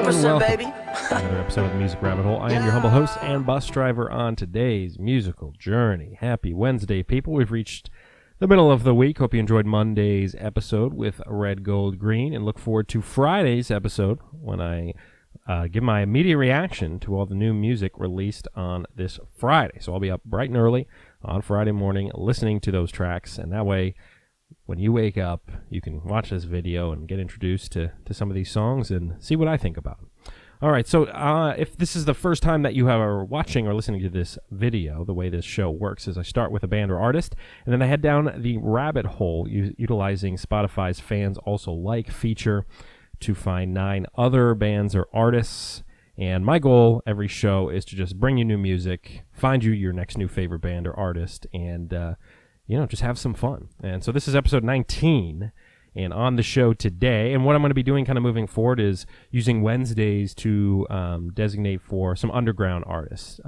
and 1%, welcome baby. to another episode of the Music Rabbit Hole. I am your humble host and bus driver on today's musical journey. Happy Wednesday, people. We've reached the middle of the week. Hope you enjoyed Monday's episode with Red, Gold, Green, and look forward to Friday's episode when I give my immediate reaction to all the new music released on this Friday. So I'll be up bright and early on Friday morning listening to those tracks, and that way when you wake up, you can watch this video and get introduced to some of these songs and see what I think about them. All right, so if this is the first time that you are watching or listening to this video, the way this show works is I start with a band or artist, and then I head down the rabbit hole utilizing Spotify's Fans Also Like feature to find 9 other bands or artists. And my goal every show is to just bring you new music, find you your next new favorite band or artist, and just have some fun. And so this is episode 19, and on the show today, and what I'm going to be doing kind of moving forward is using Wednesdays to designate for some underground artists.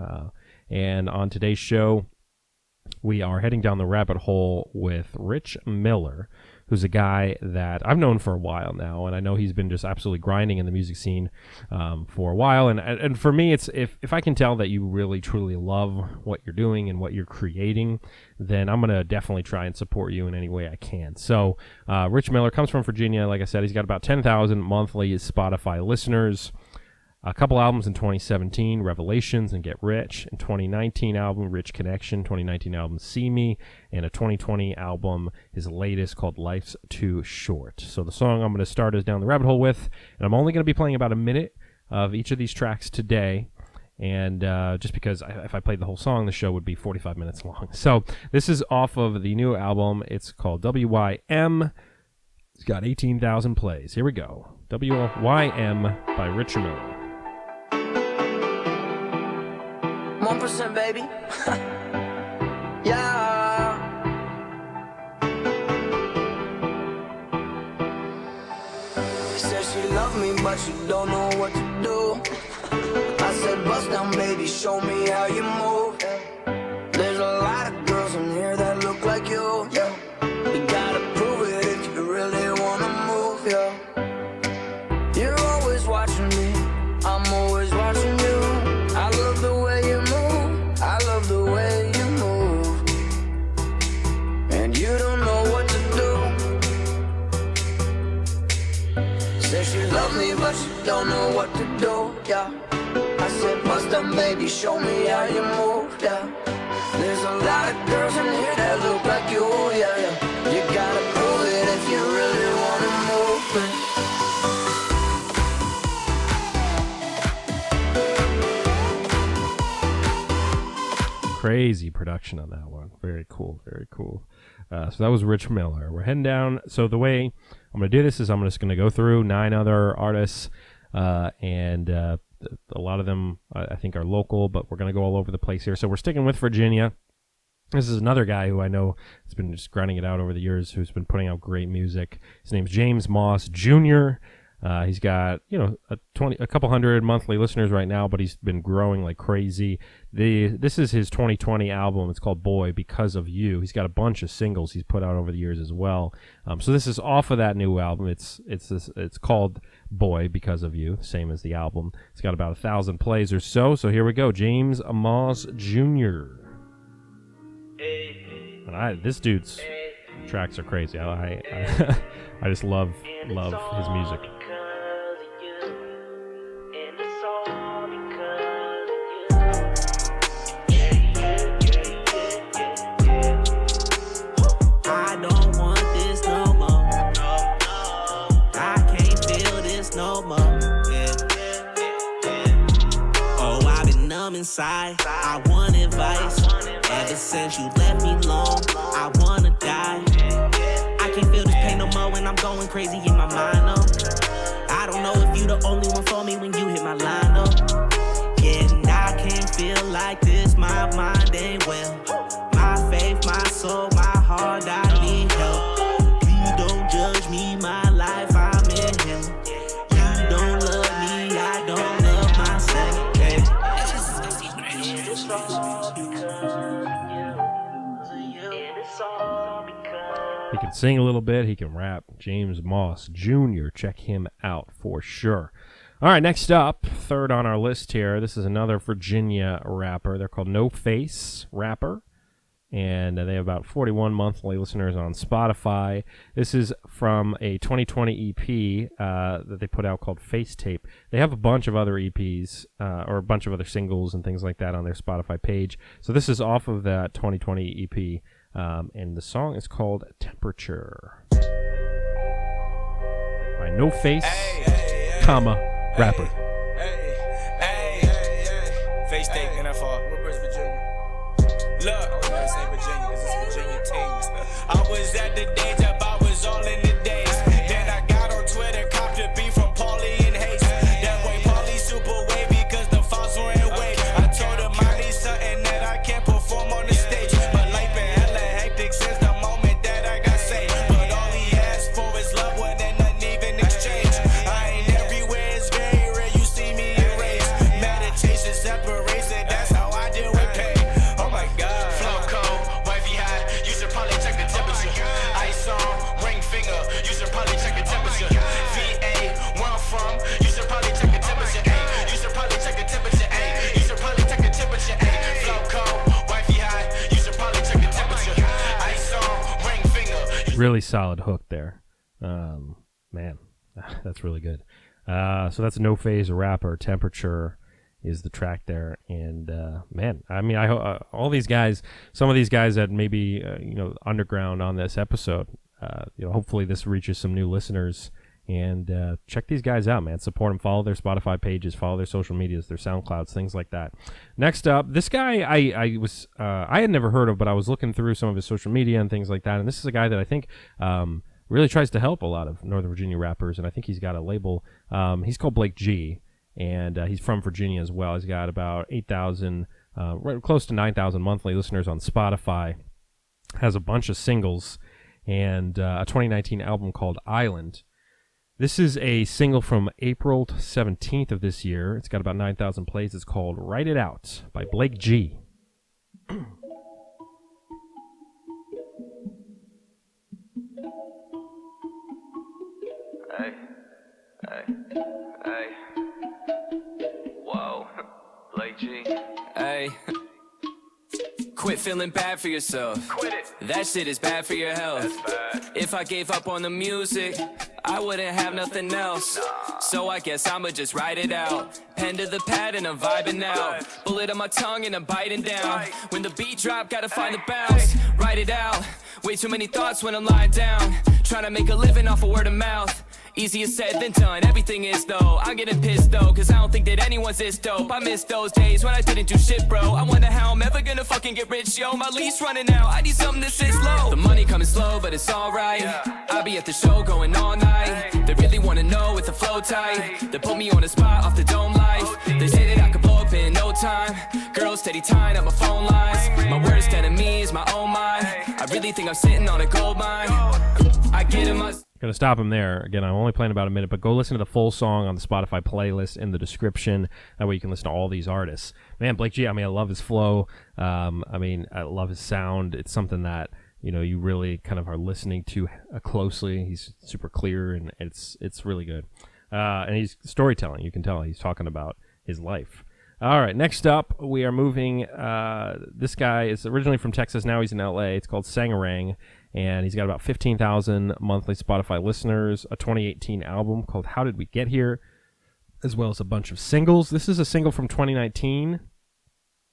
And on today's show, we are heading down the rabbit hole with Rich Miller, who's a guy that I've known for a while now, and I know he's been just absolutely grinding in the music scene for a while. And for me, it's if I can tell that you really truly love what you're doing and what you're creating, then I'm gonna definitely try and support you in any way I can. So Rich Miller comes from Virginia. Like I said, he's got about 10,000 monthly Spotify listeners. A couple albums in 2017, Revelations and Get Rich. In 2019 album, Rich Connection. 2019 album, See Me. And a 2020 album, his latest, called Life's Too Short. So the song I'm going to start us down the rabbit hole with, and I'm only going to be playing about a minute of each of these tracks today. And just because if I played the whole song, the show would be 45 minutes long. So this is off of the new album. It's called WYM. It's got 18,000 plays. Here we go. WYM by Rich Miller. 1%, baby. Yeah. Said she love me, but she don't know what to do. I said, bust down, baby, show me how you move. There's a lot of girls in here that look like you. Yeah. You gotta prove it if you really wanna move. Yeah. You're always watching me, I'm always watching you. I love the way you move, I love the way you move. And you don't know what to do. Said she love me, but she don't know what to do, yeah. I said, bust down, baby, show me how you move, yeah. There's a lot of girls in here that look like you, yeah, yeah. You gotta prove it if you really wanna move, man. Crazy production on that one. Very cool, very cool. So that was Rich Miller. We're heading down. So the way I'm going to do this is I'm just going to go through 9 other artists, and a lot of them I think are local, but we're going to go all over the place here. So we're sticking with Virginia. This is another guy who I know has been just grinding it out over the years, who's been putting out great music. His name's James Moss Jr. He's got, a couple hundred monthly listeners right now, but he's been growing like crazy. This is his 2020 album. It's called Boy Because of You. He's got a bunch of singles he's put out over the years as well. So this is off of that new album. It's called Boy Because of You, same as the album. It's got about 1,000 plays or so. So here we go. James Moss Jr. And this dude's tracks are crazy. I just love his music. Inside, I want advice. Ever since you left me alone, I wanna die. I can't feel this pain no more when I'm going crazy in my mind, though. I don't know if you the only one for me when you hit my line, though. Yeah, and I can't feel like this, my mind ain't well. My faith, my soul, my heart, I need help. Please don't judge me, my life, I'm in hell. You don't love me, I don't love myself. Hey. He can sing a little bit. He can rap. James Moss Jr. Check him out for sure. All right, next up, third on our list here. This is another Virginia rapper. They're called Noface Rapper, and they have about 41 monthly listeners on Spotify. This is from a 2020 EP that they put out called Face Tape. They have a bunch of other EPs or a bunch of other singles and things like that on their Spotify page. So this is off of that 2020 EP, and the song is called Temperature. By Noface, Rapper. Face Tape, NFR. What West Virginia? Look, I'm gonna say Virginia because it's Virginia teams. I was at the day job, I was all in the days. Then I got on Twitter, copped a beat from Paulie and Hayes. That boy Paulie super wavy because the files were in wave. I told him I need something that I can't perform on the stage. But life been hella hectic since the moment that I got saved. But all he asked for is love, with an uneven exchange. I ain't everywhere, it's very rare you see me erase. Meditation separates it, that's how I deal with pain. Oh my God. Flow cold, wifey hot, you should probably check the temperature. Ice on, ring finger, you should probably check the temperature. VA, where I'm from, you should probably check the temperature. Ay, you should probably check the temperature. Ay, you should probably check the temperature. Ay, flow cold, wifey hot, you should probably check the temperature. Ice on, ring finger. Really solid hook there. Man, that's really good. So that's Noface Rapper. Temperature is the track there. And man, I mean, all these guys, some of these guys that maybe underground on this episode, hopefully this reaches some new listeners. And check these guys out, man. Support them. Follow their Spotify pages. Follow their social medias, their SoundClouds, things like that. Next up, this guy I had never heard of, but I was looking through some of his social media and things like that. And this is a guy that I think really tries to help a lot of Northern Virginia rappers. And I think he's got a label. He's called Blake G, and he's from Virginia as well. He's got about 8,000, right close to 9,000 monthly listeners on Spotify. Has a bunch of singles and a 2019 album called Island. This is a single from April 17th of this year. It's got about 9,000 plays. It's called Write It Out by Blake G. Hey, whoa, Blake G. Hey, quit feeling bad for yourself. Quit it. That shit is bad for your health. That's bad. If I gave up on the music, I wouldn't have nothing else. So I guess I'ma just write it out. Pen to the pad and I'm vibing out. Bullet on my tongue and I'm biting down. When the beat drop, gotta find the bounce. Write it out. Way too many thoughts when I'm lying down. Trying to make a living off of word of mouth. Easier said than done, everything is though. I'm getting pissed though, cause I don't think that anyone's this dope. I miss those days when I didn't do shit, bro. I wonder how I'm ever gonna fucking get rich, yo. My lease running out, I need something that sits low. The money coming slow, but it's alright. I'll be at the show going all night. They really wanna know with the flow tight. They put me on the spot off the dome life. They say that I could blow up in no time. Girls steady tying up my phone lines. My worst enemy is my own mind. I really think I'm sitting on a gold mine. I get in my... Going to stop him there. Again, I'm only playing about a minute, but go listen to the full song on the Spotify playlist in the description. That way you can listen to all these artists. Man, Blake G, I mean, I love his flow. I love his sound. It's something that, you really kind of are listening to closely. He's super clear, and it's really good. And he's storytelling. You can tell he's talking about his life. All right, next up, we are moving. This guy is originally from Texas. Now he's in L.A. It's called Sangrang. And he's got about 15,000 monthly Spotify listeners, a 2018 album called How Did We Get Here, as well as a bunch of singles. This is a single from 2019.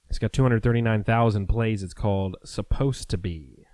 It's got 239,000 plays. It's called Supposed to Be.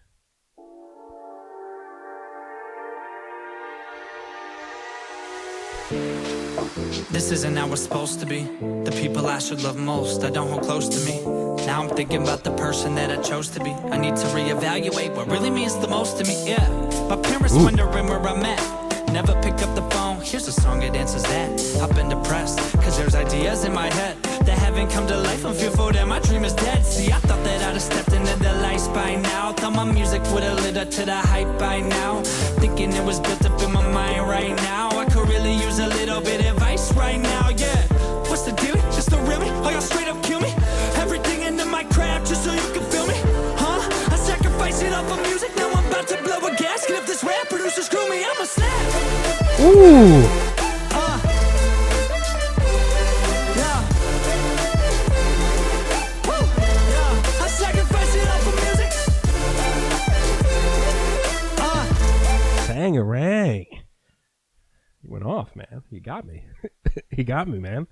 This isn't how we're supposed to be. The people I should love most, I don't hold close to me. Now I'm thinking about the person that I chose to be. I need to reevaluate what really means the most to me, yeah. My parents wondering where I'm at. Never picked up the phone, here's a song that answers that. I've been depressed, cause there's ideas in my head that haven't come to life. I'm fearful that my dream is dead. See, I thought that I'd have stepped into the lights by now. Thought my music would have lit up to the hype by now. Thinking it was built up in my mind right now. I could really use a little bit of advice right now, yeah. What's the deal? Just the real me? Oh, y'all straight up kill me? Everything into my craft just so you can feel me? Huh? I sacrifice it all for music. Now I'm about to blow a gasket. If this rap producer screw me, I'ma snap. Ooh! Sangrang. He went off, man. He got me. He got me, man.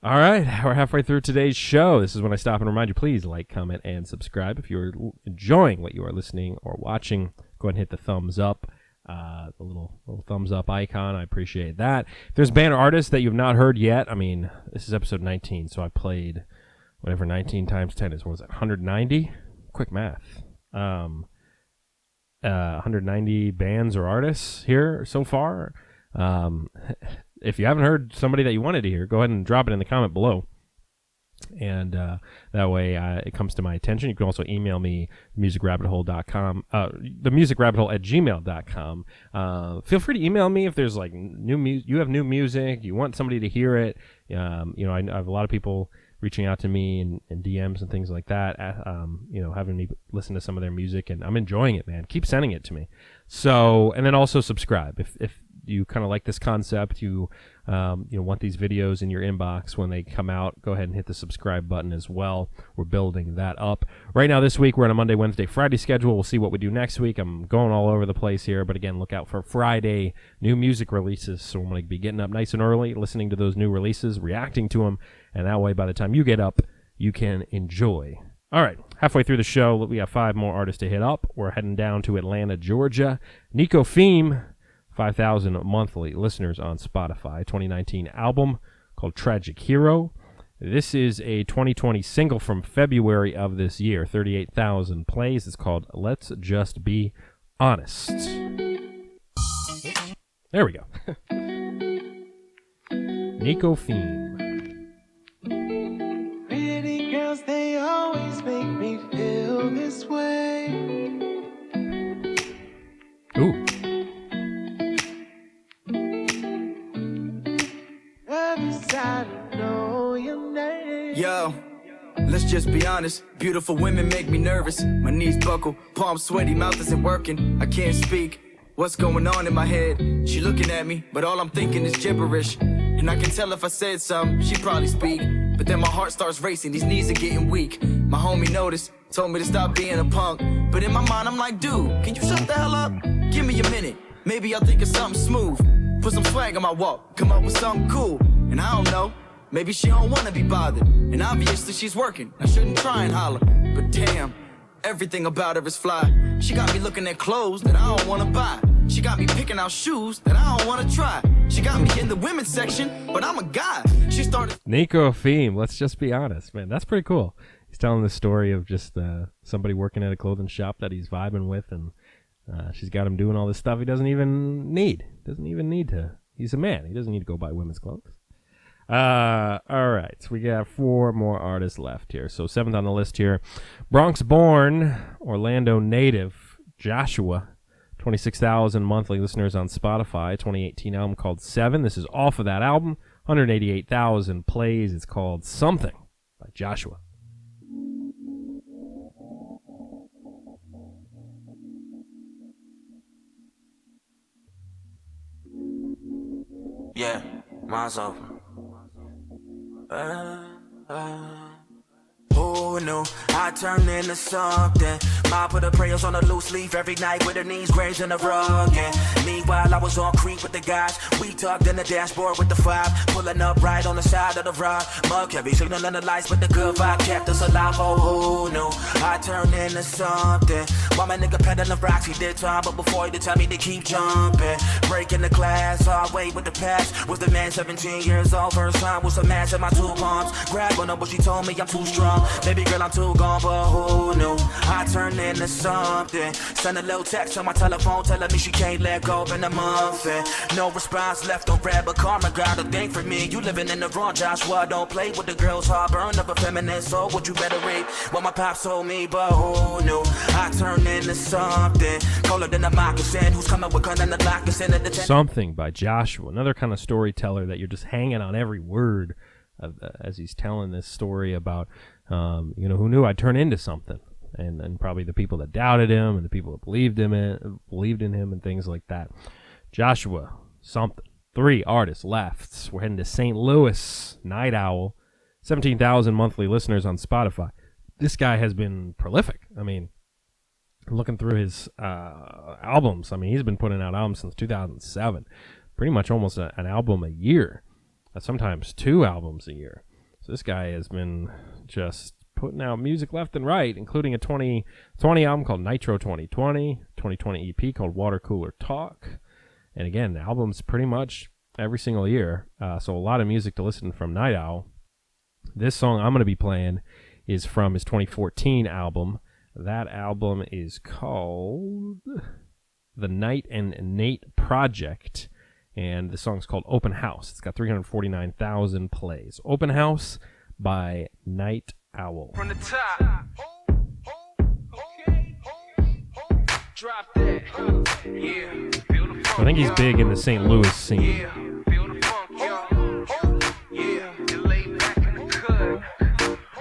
All right, we're halfway through today's show. This is when I stop and remind you, please like, comment, and subscribe. If you're enjoying what you are listening or watching, go ahead and hit the thumbs up, the little thumbs up icon. I appreciate that. If there's a band or artist that you've not heard yet, I mean, this is episode 19, so I played whatever 19 times 10 is. What was that, 190? Quick math. 190 bands or artists here so far. If you haven't heard somebody that you wanted to hear, go ahead and drop it in the comment below. And that way it comes to my attention. You can also email me, musicrabbithole.com, themusicrabbithole@gmail.com. Feel free to email me if there's like you have new music, you want somebody to hear it. I have a lot of people reaching out to me in DMs and things like that, having me listen to some of their music, and I'm enjoying it, man. Keep sending it to me. So, and then also subscribe. If you kind of like this concept, you want these videos in your inbox when they come out, go ahead and hit the subscribe button as well. We're building that up. Right now this week, we're on a Monday, Wednesday, Friday schedule. We'll see what we do next week. I'm going all over the place here, but again, look out for Friday new music releases. So I'm going to be getting up nice and early, listening to those new releases, reacting to them, and that way by the time you get up, you can enjoy. All right, halfway through the show, we have 5 more artists to hit up. We're heading down to Atlanta, Georgia. Neko, 5,000 monthly listeners on Spotify. 2019 album called Tragic Hero. This is a 2020 single from February of this year. 38,000 plays. It's called Let's Just Be Honest. There we go. Neko Theme. Pretty girls, they always make me feel this way. Ooh. Yo, let's just be honest. Beautiful women make me nervous. My knees buckle, palms sweaty, mouth isn't working. I can't speak. What's going on in my head? She looking at me, but all I'm thinking is gibberish. And I can tell if I said something, she'd probably speak. But then my heart starts racing, these knees are getting weak. My homie noticed, told me to stop being a punk. But in my mind, I'm like, dude, can you shut the hell up? Give me a minute, maybe I'll think of something smooth. Put some swag on my walk, come up with something cool. And I don't know, maybe she don't wanna be bothered. And obviously she's working, I shouldn't try and holler. But damn, everything about her is fly. She got me looking at clothes that I don't wanna buy. She got me picking out shoes that I don't wanna try. She got me in the women's section, but I'm a guy. She started... Neko Theme, let's just be honest. Man, that's pretty cool. He's telling the story of just somebody working at a clothing shop that he's vibing with, and she's got him doing all this stuff he doesn't even need. Doesn't even need to. He's a man. He doesn't need to go buy women's clothes. All right, so we got 4 more artists left here. So 7th on the list here, Bronx-born, Orlando native, Joshua, 26,000 monthly listeners on Spotify. 2018 album called 7. This is off of that album. 188,000 plays. It's called Something by Joshua. Yeah, mine's open. Who knew I turned into something? Mom put her prayers on a loose leaf every night with her knees grazed in the rug. And meanwhile, I was on creep with the guys. We tucked in the dashboard with the 5, pulling up right on the side of the road. Mug heavy, signaling the lights, but the good vibe kept us alive. Oh, who knew I turned into something? While my nigga peddling rocks, he did time, but before he did tell me to keep jumping. Breaking the glass, all way with the past. Was the man 17 years old, first time was a match in my 2 palms. Grabbed on her, but she told me I'm too strong. Baby girl, I'm too gone, but who knew I turned into something? Send a little text on my telephone telling me she can't let go in a month. And no response left on red, but karma got a thing for me. You living in the wrong, Joshua. Don't play with the girl's heart, burn of a feminist soul. Would you better rate what my pops told me? But who knew I turned into something colder than a moccasin? Who's coming with gun and the moccasin at the Something by Joshua. Another kind of storyteller that you're just hanging on every word as he's telling this story about, who knew I'd turn into something, and probably the people that doubted him and the people that believed in him and things like that. Joshua, Something. 3 artists left. We're heading to St. Louis. Night Owl, 17,000 monthly listeners on Spotify. This guy has been prolific. I mean, looking through his albums. I mean, he's been putting out albums since 2007. Pretty much almost an album a year. Sometimes 2 albums a year. So this guy has been just putting out music left and right, including a 2020 album called Nitro 2020, 2020 EP called Water Cooler Talk. And again, albums pretty much every single year. So a lot of music to listen from Night Owl. This song I'm going to be playing is from his 2014 album. That album is called The Night and Nate Project. And the song's called Open House. It's got 349,000 plays. Open House by Night Owl. From the top. Drop that. Yeah. I think he's big in the St. Louis scene. Yeah. Feel the funk, y'all. Yeah. You lay back in the cut.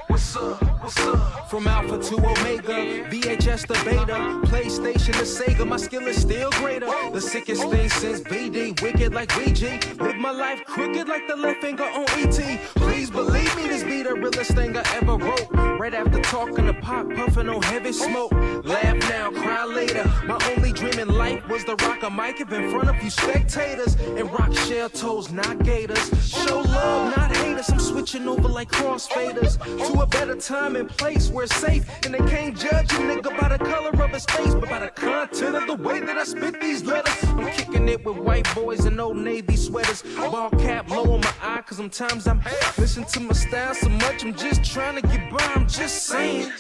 What's up? What's up? From Alpha to Omega, VHS to Beta, PlayStation to Sega, my skill is still greater. The sickest thing since BD, wicked like VG. Live my life crooked like the left finger on ET. Please believe me, this be the realest thing I ever wrote. Right after talking to Pop, puffing on heavy smoke. Laugh now, cry later. My only dream in life was to rock a mic up in front of you spectators and rock shell toes, not gators. Show love, not haters. I'm switching over like crossfaders to a better time and place where it's safe, and they can't judge a nigga by the color of his face, but by the content of the way that I spit these letters. I'm kicking it with white boys in old Navy sweaters, ball cap low on my eye, cause sometimes I'm listening to my style so much, I'm just trying to get by, I'm just saying.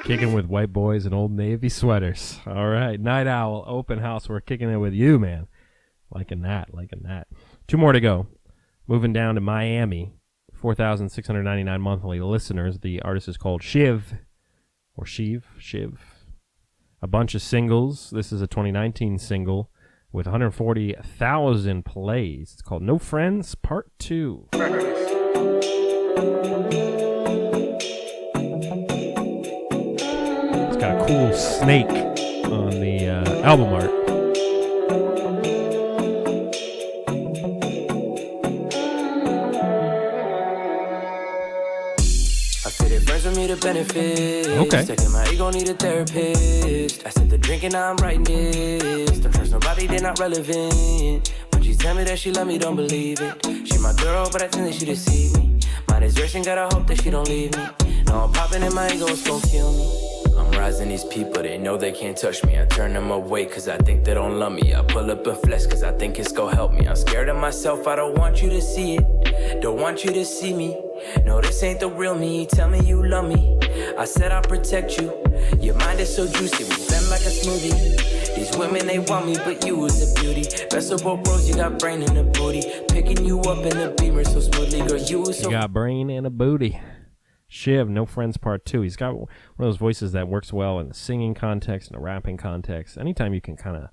Kicking with white boys in old Navy sweaters. All right, Night Owl, Open House, we're kicking it with you, man. Liking that. 2 more to go. Moving down to Miami. 4,699 monthly listeners. The artist is called Shiv, or Shiv. A bunch of singles. This is a 2019 single with 140,000 plays. It's called No Friends Part 2. It's got a cool snake on the album art. Benefits. Okay. Taking my ego, need a therapist. I said the drinking, now I'm writing this. Don't trust nobody, they're not relevant. When she tell me that she love me, don't believe it. She my girl, but I think that she deceive me. My desertion, gotta hope that she don't leave me. No, I'm popping and my ego, it's gon' kill me. I'm rising these people, they know they can't touch me. I turn them away cause I think they don't love me. I pull up a flesh cause I think it's gon' help me. I'm scared of myself, I don't want you to see it. Don't want you to see me. No, this ain't the real me, tell me you love me. I said I'll protect you. Your mind is so juicy, we blend like a smoothie. These women, they want me, but you was a beauty. Best of both worlds, you got brain in a booty. Picking you up in a Beamer so smoothly, girl, you was so... You got brain and a booty. Shiv, No Friends Part 2. He's got one of those voices that works well in the singing context and the rapping context. Anytime you can kind of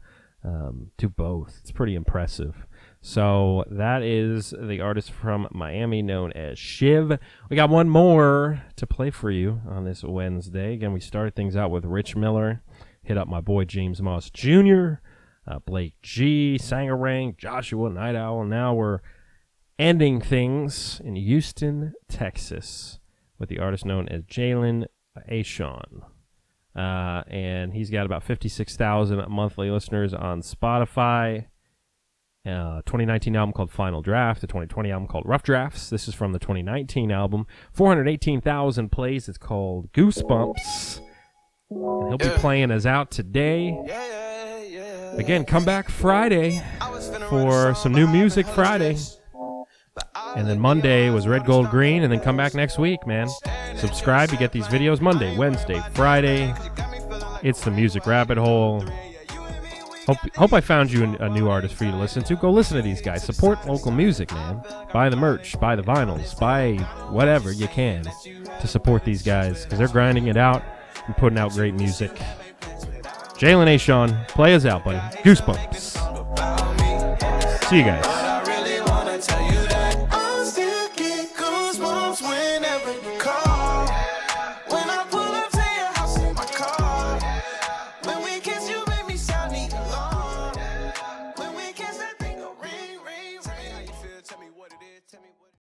do both, it's pretty impressive. So that is the artist from Miami known as Shiv. We got one more to play for you on this Wednesday. Again, we started things out with Rich Miller. Hit up my boy James Moss Jr., Blake G, Sangrang, Joshua, Night Owl. Now we're ending things in Houston, Texas, with the artist known as Jalen Ashon. And he's got about 56,000 monthly listeners on Spotify. 2019 album called Final Draft, the 2020 album called Rough Drafts. This is from the 2019 album. 418,000 plays. It's called Goosebumps. And he'll be playing us out today. Again, come back Friday for some new music Friday. And then Monday was Red, Gold, Green. And then come back next week, man. Subscribe. You get these videos Monday, Wednesday, Friday. It's the Music Rabbit Hole. Hope I found you a new artist for you to listen to. Go listen to these guys. Support local music, man. Buy the merch, buy the vinyls, buy whatever you can to support these guys because they're grinding it out and putting out great music. Jalen Ashon, play us out, buddy. Goosebumps. See you guys.